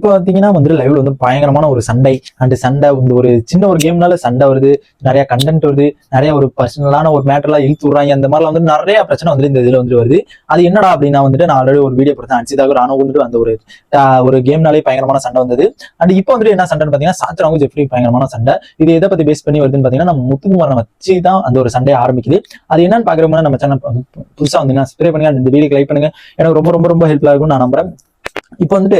இப்போ பார்த்தீங்கன்னா வந்து லைவ்ல வந்து பயங்கரமான ஒரு சண்டை அண்ட் சண்டை வந்து ஒரு சின்ன ஒரு கேம்னால சண்டை வருது, நிறைய கண்டென்ட் வருது, நிறைய ஒரு பர்சனலான ஒரு மேட்டர்லாம் இழுத்து விடுறாங்க. அந்த மாதிரிலாம் வந்து நிறைய பிரச்சனை வந்து இந்த இதுல வந்து வருது. அது என்னடா அப்படின்னா வந்துட்டு நான் ஆல்ரெடி ஒரு வீடியோ கொடுத்தேன். அன்சிதாக ராணுவ வந்துட்டு அந்த ஒரு கேம்னாலே பயங்கரமான சண்டை வந்தது. அண்ட் இப்போ வந்துட்டு என்ன சண்டைன்னு பார்த்தீங்கன்னா சாத்ராவும் ஜெஃப்ரி பயங்கரமான சண்டை. இது எதை பத்தி பேஸ் பண்ணி வருதுன்னு பார்த்தீங்கன்னா நம்ம முத்துக்குமாரனை வச்சு தான் அந்த ஒரு சண்டையை ஆரம்பிக்குது. அது என்னன்னு பாக்குறோம்னா நம்ம சேனல் புதுசா வந்து சப்ஸ்கிரைப் பண்ணுங்க, இந்த வீடியோக்கு லைக் பண்ணுங்க. எனக்கு ரொம்ப ரொம்ப ரொம்ப ஹெல்ப்ஃபுல்லா இருக்கும்னு நான் நம்புறேன். இப்போ வந்துட்டு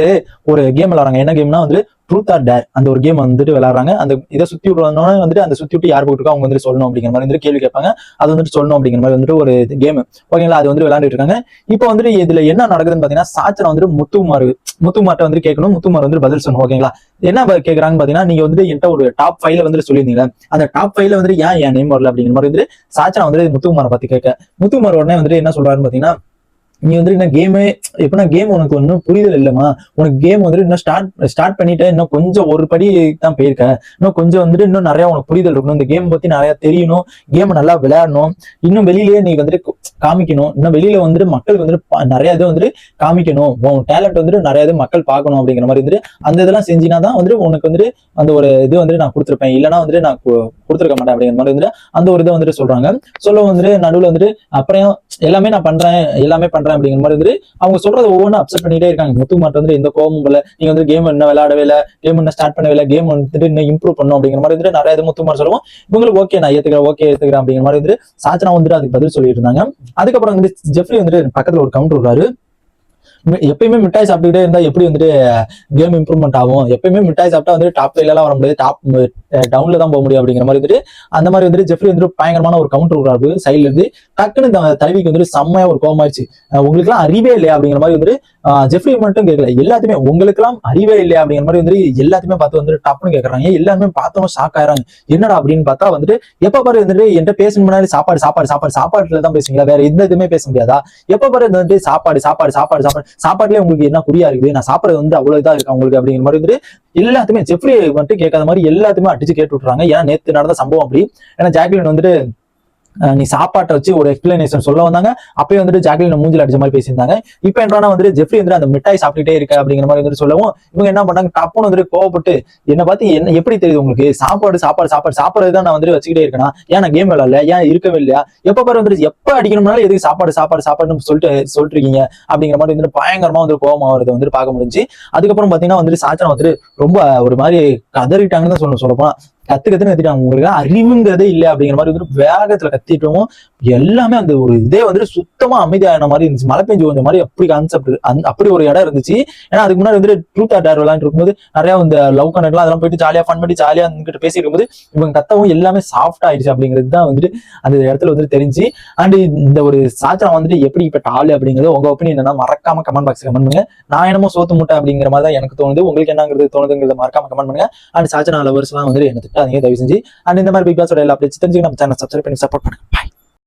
ஒரு கேம் விளையாடுறாங்க. என்ன கேம்னா வந்து ட்ரூத் ஆர் டேர் அந்த ஒரு கேம் வந்துட்டு விளையாடுறாங்க. அந்த இதை சுத்தி விடுறதுனால வந்துட்டு அந்த சுத்தி விட்டு யார் போட்டுருக்கோ அவங்க வந்துட்டு சொல்லணும் அப்படிங்கிற மாதிரி வந்து கேள்வி கேட்பாங்க. அது வந்துட்டு சொல்லணும் அப்படிங்கிற மாதிரி வந்துட்டு ஒரு கேம் ஓகேங்களா. அது வந்து விளையாண்டுட்டு இருக்காங்க. இப்போ வந்துட்டு இதுல என்ன நடக்குதுன்னு பாத்தீங்கன்னா சாச்சனை வந்துட்டு முத்துமார்ட்ட வந்து கேட்கணும், முத்துமார் வந்து பதில் சொல்லணும் ஓகேங்களா. என்ன கேட்கறாங்கன்னு பாத்தீங்கன்னா நீங்க வந்துட்டு என்கிட்ட ஒரு டாப் 5 வந்துட்டு சொல்லியிருந்தீங்க, அந்த டாப் 5 வந்துட்டு ஏன் என் நேம் வரல அப்படிங்கிற மாதிரி வந்துட்டு சாச்சனை வந்துட்டு முத்துக்குமாரை பத்தி கேட்க முத்துக்குமார் உடனே வந்துட்டு என்ன சொல்றாருன்னு பாத்தீங்கன்னா நீ வந்துட்டு என்ன கேமே எப்படின்னா கேம் உனக்கு ஒன்றும் புரிதல் இல்லைம்மா, உனக்கு கேம் வந்துட்டு இன்னும் ஸ்டார்ட் பண்ணிட்டு இன்னும் கொஞ்சம் ஒரு படி தான் போயிருக்க, இன்னும் கொஞ்சம் வந்துட்டு இன்னும் நிறைய உனக்கு புரிதல் இருக்கணும், இந்த கேம் பத்தி நிறைய தெரியணும், கேம் நல்லா விளையாடணும், இன்னும் வெளியிலேயே நீ வந்துட்டு காமிக்கணும், இன்னும் வெளியில வந்துட்டு மக்களுக்கு வந்துட்டு நிறைய இது வந்துட்டு காமிக்கணும், உன் டேலண்ட் வந்துட்டு நிறைய இது மக்கள் பார்க்கணும் அப்படிங்கிற மாதிரி வந்துட்டு அந்த இதெல்லாம் செஞ்சினா தான் வந்துட்டு உனக்கு வந்துட்டு அந்த ஒரு இது வந்துட்டு நான் கொடுத்துருப்பேன், இல்லைன்னா வந்துட்டு நான் கொடுத்துருக்க மாட்டேன் அப்படிங்கிற மாதிரி வந்துட்டு அந்த ஒரு இதை வந்துட்டு சொல்றாங்க. சொல்ல வந்துட்டு நடுவில் வந்துட்டு அப்புறம் எல்லாமே நான் பண்றேன் அப்படிங்கிற மாதிரி வந்துட்டு அவங்க சொல்றது ஒவ்வொன்றும் அப்செட் பண்ணிட்டே இருக்காங்க. முத்துக்குமார் வந்து எந்த கோபமும் இல்லை, நீங்க வந்து கேம் இன்னும் விளையாடவே இல்லை, கேம் இன்னும் ஸ்டார்ட் பண்ணவே இல்லை, கேம் வந்துட்டு இன்னும் இம்ப்ரூவ் பண்ணும் அப்படிங்கிற மாதிரி வந்துட்டு நிறைய இது முத்துக்குமார் சொல்லுவோம். இவங்களுக்கு ஓகே நான் ஏத்துக்கிறேன் அப்படிங்கிற மாதிரி வந்துட்டு சாச்சனா வந்துட்டு அதுக்கு பதில் சொல்லிட்டு இருந்தாங்க. அதுக்கப்புறம் வந்து ஜெஃப்ரி வந்துட்டு பக்கத்துல ஒரு கவுண்டர் விடுறாரு. எப்பயுமே மிட்டாய் சாப்பிட்டுக்கிட்டே இருந்தா எப்படி வந்துட்டு கேம் இம்ப்ரூவ்மெண்ட் ஆகும், எப்பயுமே மிட்டாய் சாப்பிட்டா வந்து டாப் 5 எல்லாம் வர முடியாது, டாப் டவுன்ல தான் போக முடியும் அப்படிங்கிற மாதிரி வந்துட்டு அந்த மாதிரி வந்துட்டு ஜெஃப்ரி வந்துட்டு பயங்கரமான ஒரு கவுண்டர் விடுறாரு சைட்ல இருந்து. டக்குன்னு இந்த தலைவிக்கு வந்துட்டு செம்மையா ஒரு கோவமாயிடுச்சு. உங்களுக்கு எல்லாம் அறிவே இல்லையா அப்படிங்கிற மாதிரி வந்துட்டு ஜெஃப்ரி மட்டும் கேட்கல, எல்லாத்தையுமே உங்களுக்கு எல்லாம் அறிவே இல்லையா அப்படிங்கிற மாதிரி வந்துட்டு எல்லாத்தையுமே பார்த்து வந்துட்டு டப்புன்னு கேட்கறாங்க. எல்லாருமே பார்த்தோம் ஷாக் ஆயிராங்க. என்னடா அப்படின்னு பார்த்தா வந்துட்டு எப்ப பாரு வந்துட்டு என்கிட்ட பேசணும் முன்னாடி சாப்பாடுல தான் பேசுவீங்களா, வேற எந்த இதுவுமே பேச முடியாதா, எப்ப பாரு வந்துட்டு சாப்பாடுலேயே உங்களுக்கு என்ன குறியா இருக்குது, நான் சாப்பிடுறது வந்து அவ்வளவு இதா இருக்கு உங்களுக்கு அப்படிங்கிற மாதிரி வந்துட்டு எல்லாத்துமே ஜெஃப்ரி மட்டும் கேட்காத மாதிரி எல்லாத்துமே அடிச்சு கேட்டு விட்டுறாங்க. ஏன்னா நேத்து நடந்த சம்பவம் அப்படி. ஏன்னா ஜாக்லின் வந்துட்டு நீ சாப்பாட்டை வச்சு ஒரு எக்ஸ்பிளனேஷன் சொல்ல வந்தாங்க, அப்பயே வந்துட்டு ஜாக்லின் மூஞ்சில அடிச்ச மாதிரி பேசியிருந்தாங்க. இப்ப என்னன்னா வந்துட்டு ஜெஃப்ரி வந்து அந்த மிட்டாய் சாப்பிட்டுட்டே இருக்க அப்படிங்கிற மாதிரி வந்துட்டு சொல்லவும் இவங்க என்ன பண்ணாங்க, டப்புன்னு வந்துட்டு கோவப்பட்டு என்ன பார்த்து என்ன எப்படி தெரியுது உங்களுக்கு, சாப்பாடு தான் நான் வந்துட்டு வச்சுக்கிட்டே இருக்கேனா, ஏன் நான் கேம் விளையாடல, ஏன் இருக்கவே இல்லையா, எப்ப பாரு வந்துட்டு எப்ப அடிக்கணும்னாலும் எதுக்கு சாப்பாடுன்னு சொல்லிட்டு இருக்கீங்க அப்படிங்கிற மாதிரி வந்துட்டு பயங்கரமா வந்து கோவமா வருது வந்துட்டு பார்க்க முடிஞ்சு. அதுக்கப்புறம் பாத்தீங்கன்னா வந்துட்டு சாச்சனா வந்துட்டு ரொம்ப ஒரு மாதிரி கதறிட்டாங்கன்னு தான் சொல்லப்போனா கத்துட்டாங்க. உங்களுக்கு அறிவுங்கிறதே இல்லை அப்படிங்கிற மாதிரி வந்துட்டு வேகத்துல கத்திட்டோம். எல்லாமே அந்த ஒரு இதே வந்துட்டு சுத்தமா அமைதியான மாதிரி இருந்துச்சு, மழை பெஞ்சு வந்த மாதிரி அப்படி கான்செப்ட் அப்படி ஒரு இடம் இருந்துச்சு. ஏன்னா அதுக்கு முன்னாடி வந்துட்டு ட்ரூத் ஆர் டேர் விளையாண்டு இருக்கும்போது நிறைய இந்த லவ் கனெக்ட்லாம் அதெல்லாம் போயிட்டு ஜாலியா ஃபன் பண்ணி ஜாலியா கிட்ட பேசி இருக்கும்போது இவங்க கத்தவும் எல்லாமே சாஃப்ட் ஆயிடுச்சு அப்படிங்கிறது தான் வந்துட்டு அந்த இடத்துல வந்துட்டு தெரிஞ்சு. அண்ட் இந்த ஒரு சாச்சனா வந்துட்டு எப்படி இப்ப டாலு அப்படிங்கிறது உங்க ஒப்பீனியன் என்னன்னா மறக்காம கமெண்ட் பாக்ஸ் கமெண்ட் பண்ணுங்க. நான் என்னமோ சோத்து முட்டை அப்படிங்கிற மாதிரி தான் எனக்கு தோணுது, உங்களுக்கு என்னங்கிறது தோணுதுங்கிறத மறக்காம கமெண்ட் பண்ணுங்க. அண்ட் சாச்சனா லவர்ஸ் எல்லாம் வந்துட்டு என்ன தயவு செஞ்சு அண்ட் இந்த மாதிரி பிக் பாஸோட எல்லா அப்டேட்ஸ் தெரிஞ்சுக்க நம்ம சேனல் சப்ஸ்கிரைப் பண்ணி சப்போர்ட் பண்ணுங்க. பாய்.